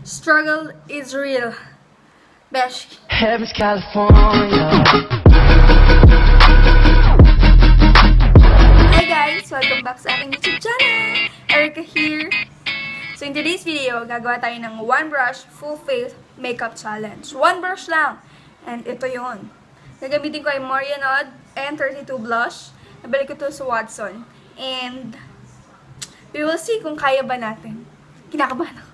Struggle is real. Besh. Heaven's California. Hi guys! Welcome back sa aking YouTube channel! Erica here! So in today's video, gagawa tayo ng one brush full face makeup challenge. One brush lang! And ito yon. Gagamitin ko ay Marionade M32 blush. Nabalik ko ito sa Watson. And we will see kung kaya ba natin. Kinakabahan ako.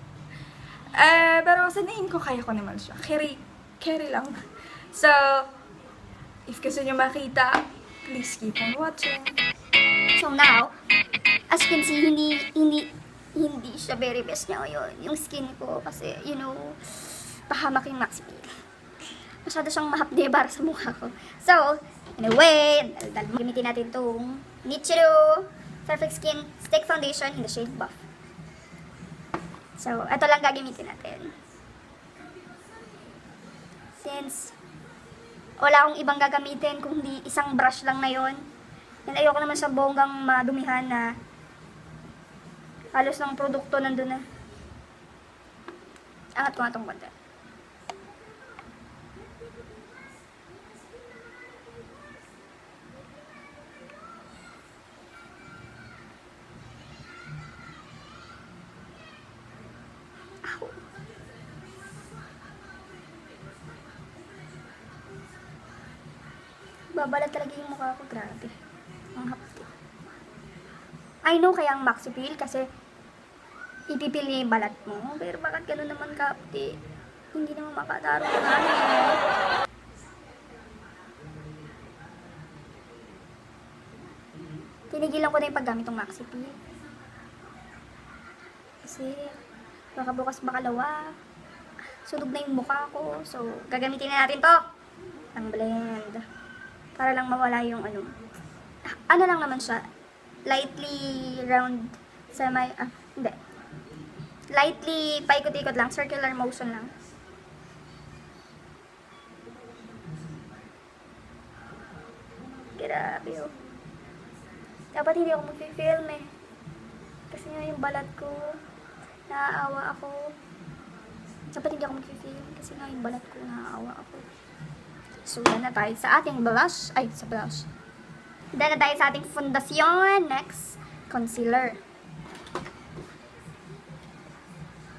Pero sanayin ko, kaya ko naman siya. Carry lang. So, if gusto nyo makita, please keep on watching. So now, as you can see, hindi siya very best niya ngayon. Yung skin ko kasi, you know, pahamak yung Maxi Peel. Masyado siyang mahapde para sa mukha ko. So, anyway, gamitin natin itong Nichiru Perfect Skin Stick Foundation in the shade Buff. So, ito lang gagamitin natin. Since wala akong ibang gagamitin kung hindi isang brush lang na yon. And ayoko naman sa bonggang madumihan na halos ng produkto nandun na. Angat ko nga itong konti. Babalat talaga yung mukha ko. Grabe. Ang hapti. I know kaya ang Maxi Peel kasi ipipil niya yung balat mo. Pero bakit gano'n naman kapti? Hindi naman makataro na Tinigilan ko na yung paggamit ng Maxi Peel. Kasi baka bukas makalawa. Sunog na yung mukha ko. So, gagamitin na natin to. Ang blend. Para lang mawala yung ano lang naman siya, lightly round sa may, hindi. Lightly paikot-ikot lang, circular motion lang. Grabe oh. Dapat hindi ako mag-film eh. Kasi nga yung balat ko, naaawa ako. Dapat hindi ako mag-film kasi nga yung balat ko, naaawa ako. So, dyan na tayo sa ating blush. Ay, sa blush. Dyan na tayo sa ating fondasyon. Next, concealer.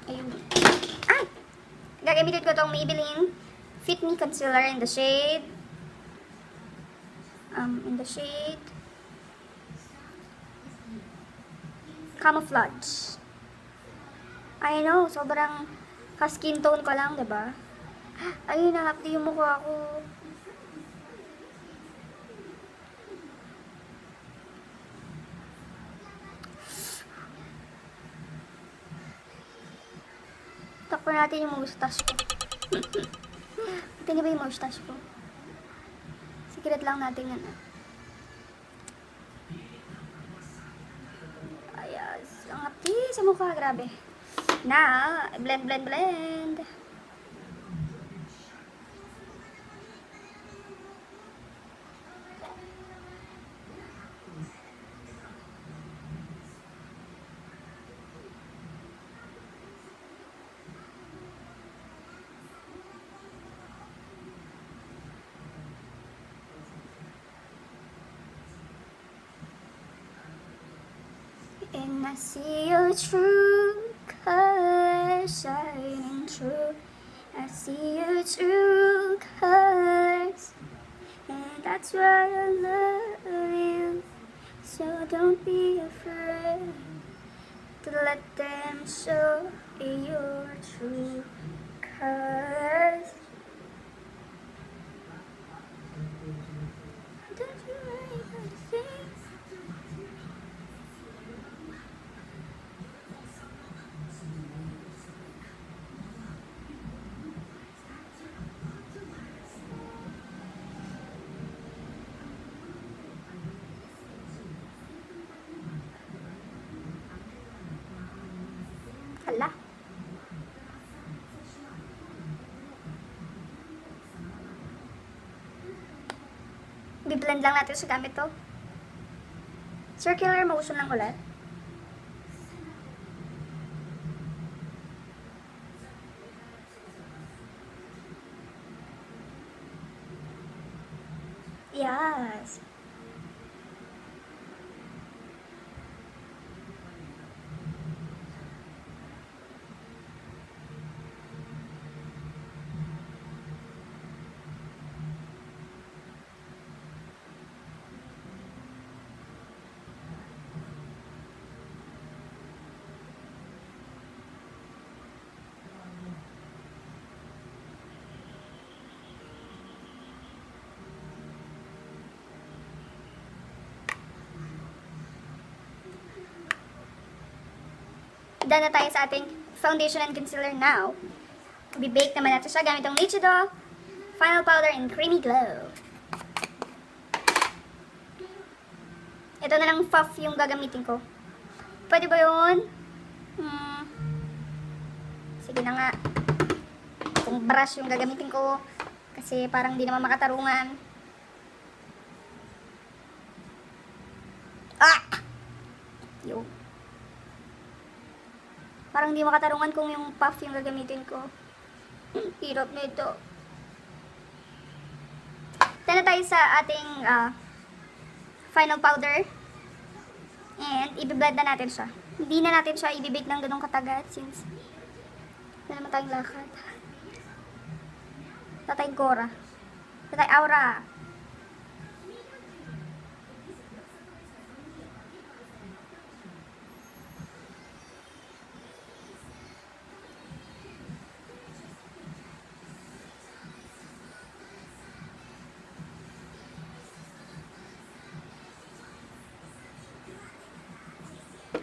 Ayun. Ay! Gagamitin ko itong Maybelline Fit Me Concealer in the shade Camouflage. I know, sobrang ka-skin tone ko lang, diba? Ayun, nahapdi yung mukha ko. Takpan natin yung mustache ko. Tingnan ba yung mustache ko? Secret lang natin yan. Ayos. Ang hapdi sa mukha. Grabe. Now, blend. And I see your true colors shining through. I see your true colors, and that's why I love you. So don't be afraid to let them show your true colors. Don't you worry about a thing. Hala. Biblend lang natin sa gamit to. Circular motion lang ulit. Yes. Done na tayo sa ating foundation and concealer now. Bibake naman natin siya gamit ang Nichido Final Powder and Creamy Glow. Ito na lang puff yung gagamitin ko. Pwede ba yun? Sige na nga. Itong brush yung gagamitin ko. Kasi parang di naman makatarungan. Yo. Parang di makatarungan kung yung puff yung gagamitin ko. Hirap nito. Tana tayo sa ating final powder. And i-blend na natin siya. Hindi na natin siya i-bake ng ganong katagal since wala naman tayong lakad. Wala tayong Gora. Wala tayong Aura.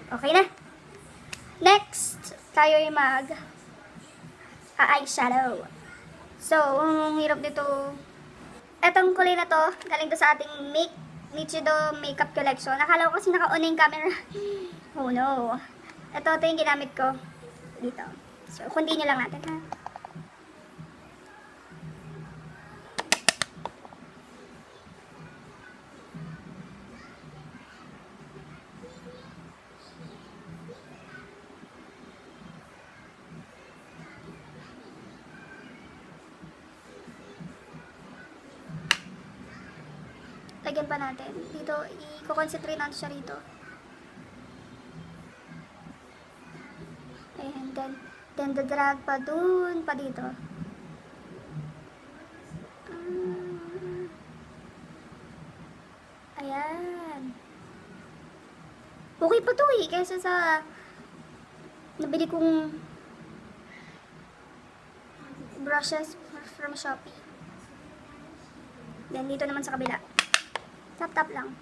Okay na. Next, tayo ay eyeshadow. So, ang hirap nito. Etong kulay na to, galing to sa ating Nichido Makeup Collection. Nakala ko kasi naka-on na yung camera. Oh no. Ito yung ginamit ko. Dito. So, continue lang natin ha. Lagyan pa natin. Dito, i-concentrate natin siya rito. Ayan, then drag pa dun, pa dito. Ayan. Okay pa to eh, kaysa sa nabili kong brushes from Shopee. Then, dito naman sa kabila. Tap-tap lang.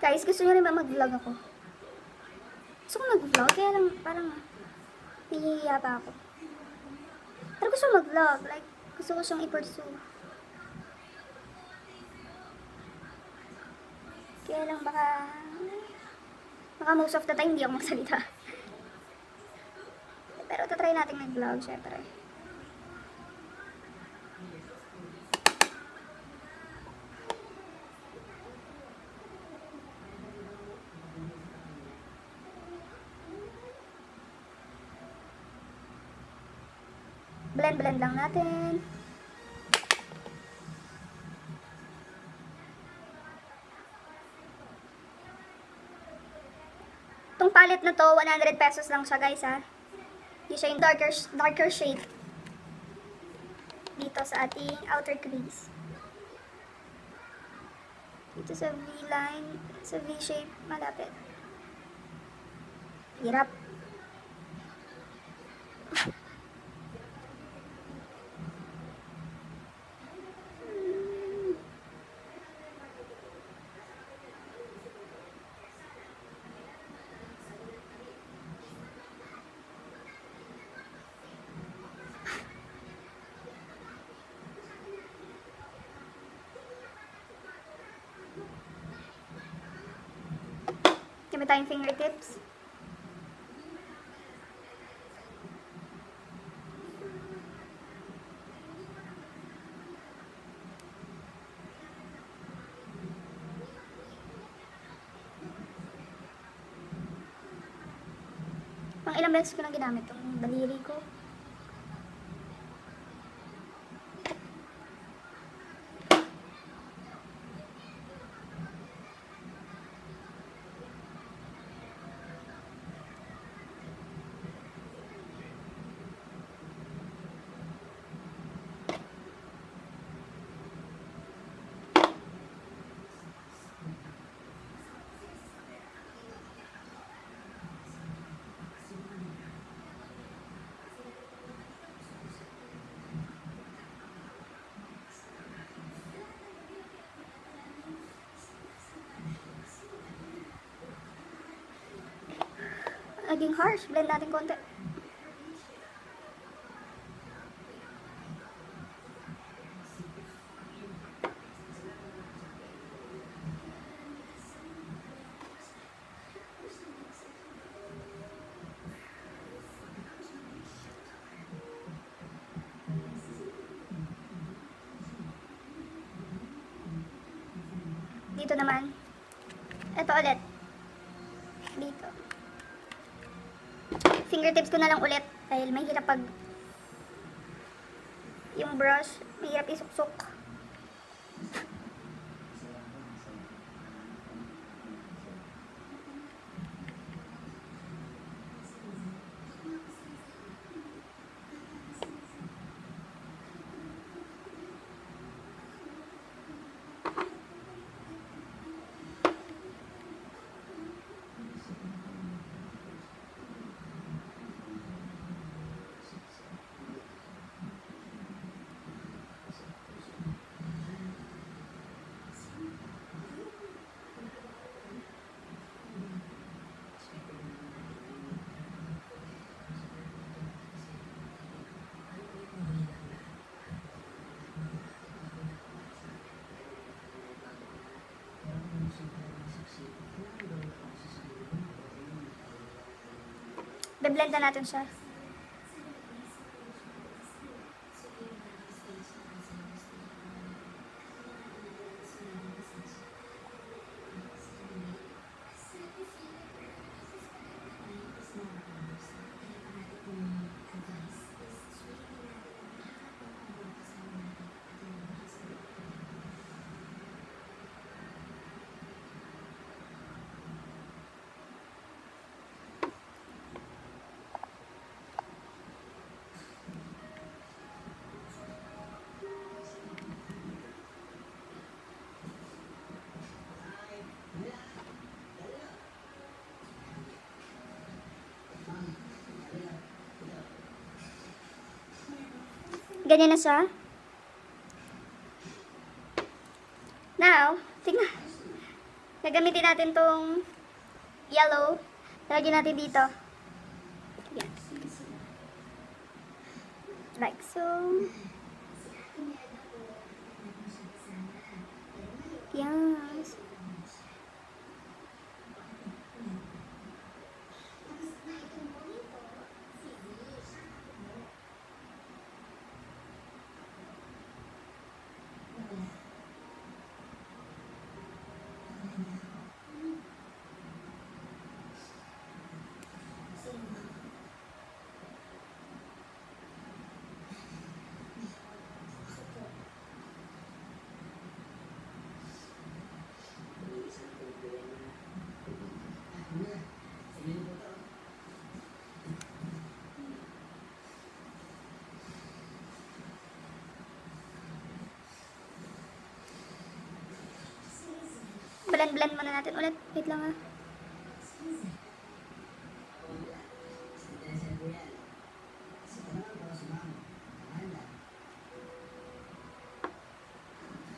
Guys, gusto nyo rin ba mag-vlog ako? Gusto ko mag-vlog, kaya lang parang nahihiya pa ako. Pero gusto mag-vlog, like, gusto ko siyang i-pursue. Kaya lang baka most of the time hindi ako magsalita. Pero tatry natin mag-vlog, syempre. Blend lang natin. Itong palette na to, 100 pesos lang siya guys ha. Yung siya yung darker shade. Dito sa ating outer crease. Dito sa V-line, sa V-shape, malapit. Hirap. Gamit tayong fingertips. Pang ilang beses ko lang ginamit tong daliri ko. Naging harsh. Blend natin konti. Dito naman. Ito ulit. Dito. Fingertips ko na lang ulit dahil may hirap pag yung brush, may hirap isuksok. Be-blend na natin siya. Ganyan na siya. Now, tingnan. Gagamitin natin tong yellow. Lagyan natin dito. Yan. Like so. Yes. Blend muna natin ulit. Wait lang ha.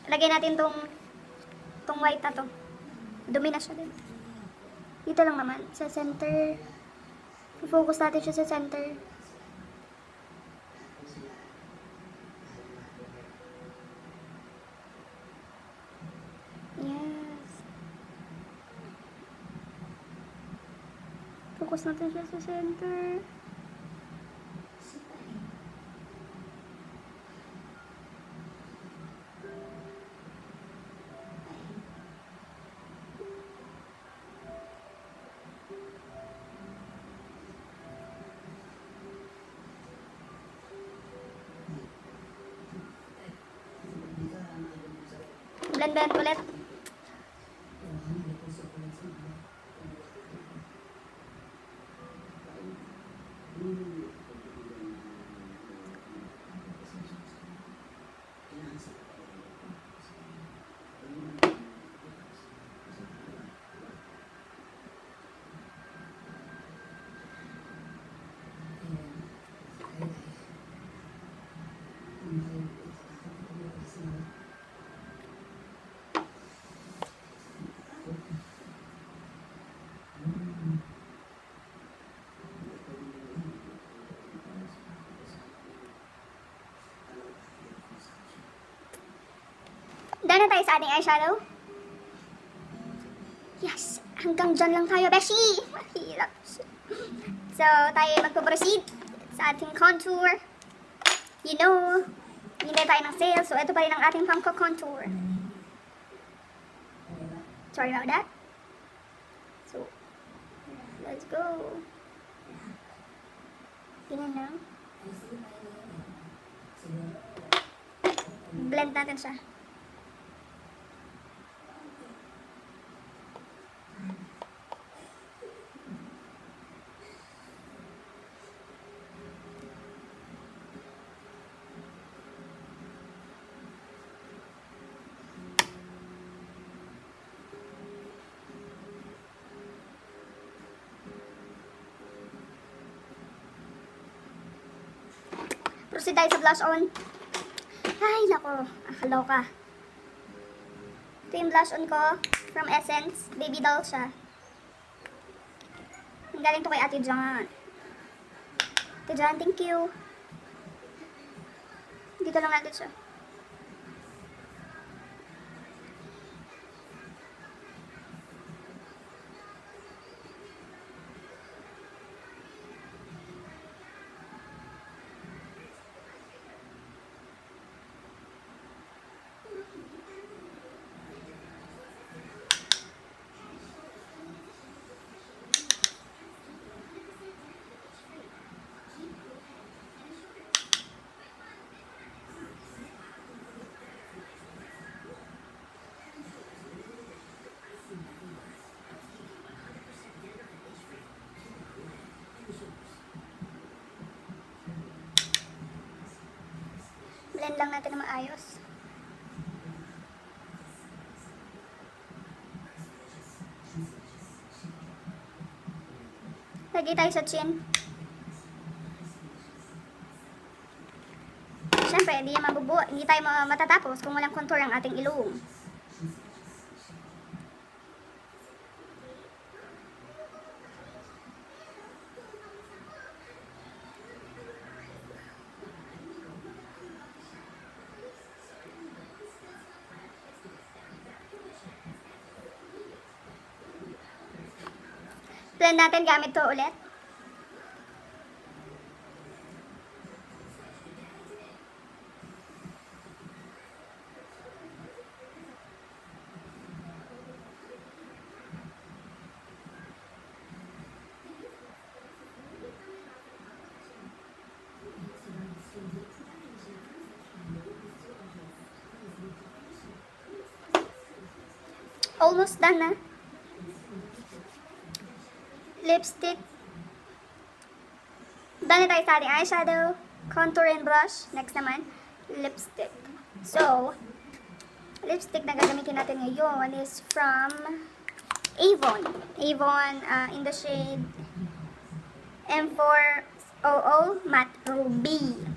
Lagay natin tong white na to. Dumi na siya din. Dito lang naman. Sa center. Focus natin siya sa center. Focus natin siya sa center. Blend ulit. Done na tayo sa ating eyeshadow. Yes! Hanggang dyan lang tayo, beshi! Mahirap. So, tayo magpo-proceed sa ating contour. You know, hindi tayo ng sale. So, ito pa rin ang ating pang-contour. Sorry about that. So, let's go. Ganyan lang. Blend natin siya. Proceed tayo sa blush on. Ay, nako. Kaloka. Ito yung blush on ko from Essence. Baby doll siya. Ang galing to kay Ate John. Ate John, thank you. Dito lang natin siya. Blend lang natin na maayos. Lagay tayo sa chin. Siyempre, hindi tayo matatapos kung walang contour ang ating ilong. Blend natin gamit to ulit. Almost done na. Lipstick. Done na tayo sa ating eyeshadow, contour and blush. Next naman, lipstick. So, lipstick na gagamitin natin ngayon is from Avon. Avon in the shade M400 Matte Ruby.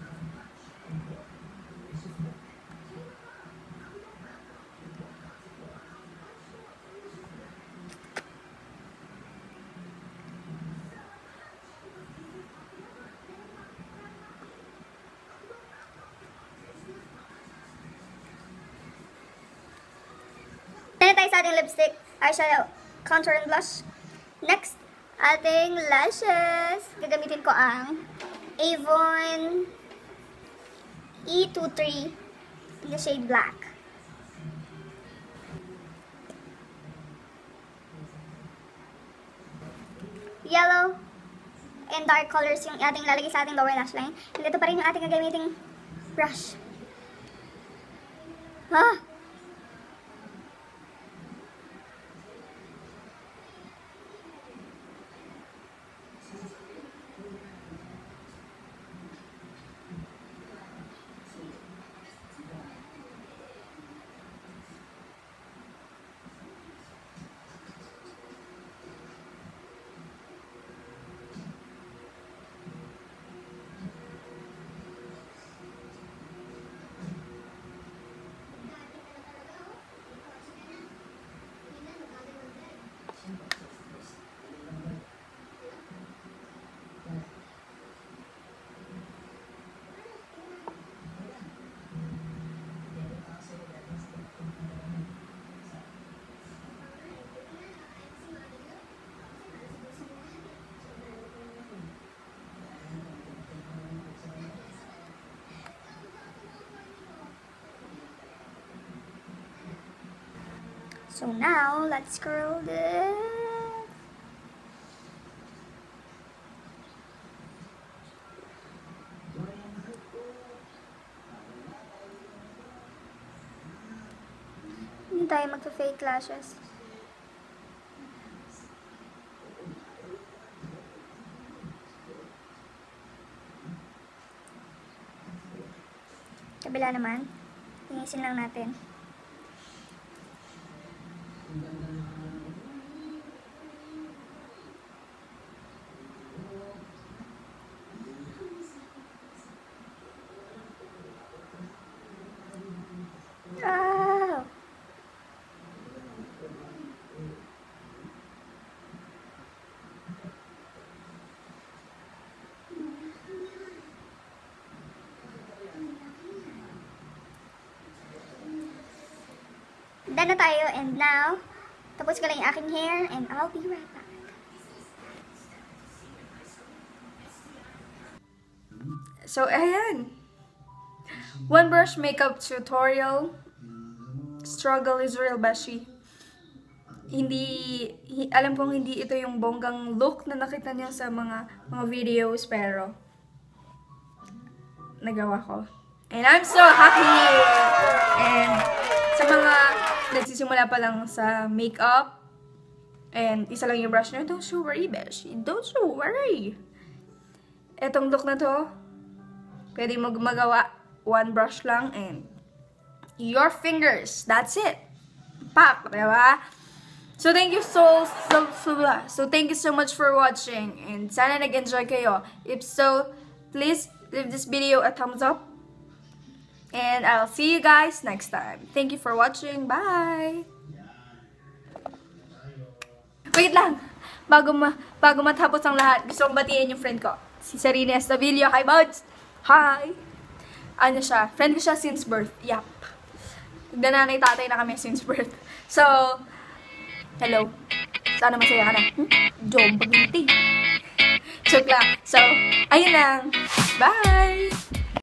Tayo sa ating lipstick, eyeshadow, contour and blush. Next, ating lashes. Gagamitin ko ang Avon E23 in the shade black. Yellow and dark colors yung ating lalagay sa ating lower lash line. And ito pa rin yung ating gagamiting brush. So now, let's curl this. Hindi tayo magpa-fake lashes. Kabila naman. Tingisin lang natin. Wow! Done na tayo, and now, tapos ko lang yung aking hair, and I'll be right back. So, ayan. One brush makeup tutorial. Struggle is real, Bashi. Alam kong hindi ito yung bonggang look na nakita niyo sa mga videos, pero nagawa ko. And I'm so happy! And sa mga nagsisimula pa lang sa makeup, and isa lang yung brush nyo, don't you worry, Beshi. Don't you worry. Etong look na to, pwede mo magawa one brush lang and your fingers. That's it. Pak, diba? So thank you so thank you so much for watching, and sana nag-enjoy kayo. If so, please give this video a thumbs up. And I'll see you guys next time. Thank you for watching. Bye! Wait lang! Bago matapos ang lahat, gusto kong batiin yung friend ko. Si Sarina Estavillo. Hi, buds! Hi! Ano siya? Friend ko siya since birth. Yup. Nanay tatay na kami since birth. So, hello. Sana masaya ka na. Jom, paginti. Joke lang. So, ayun lang. Bye!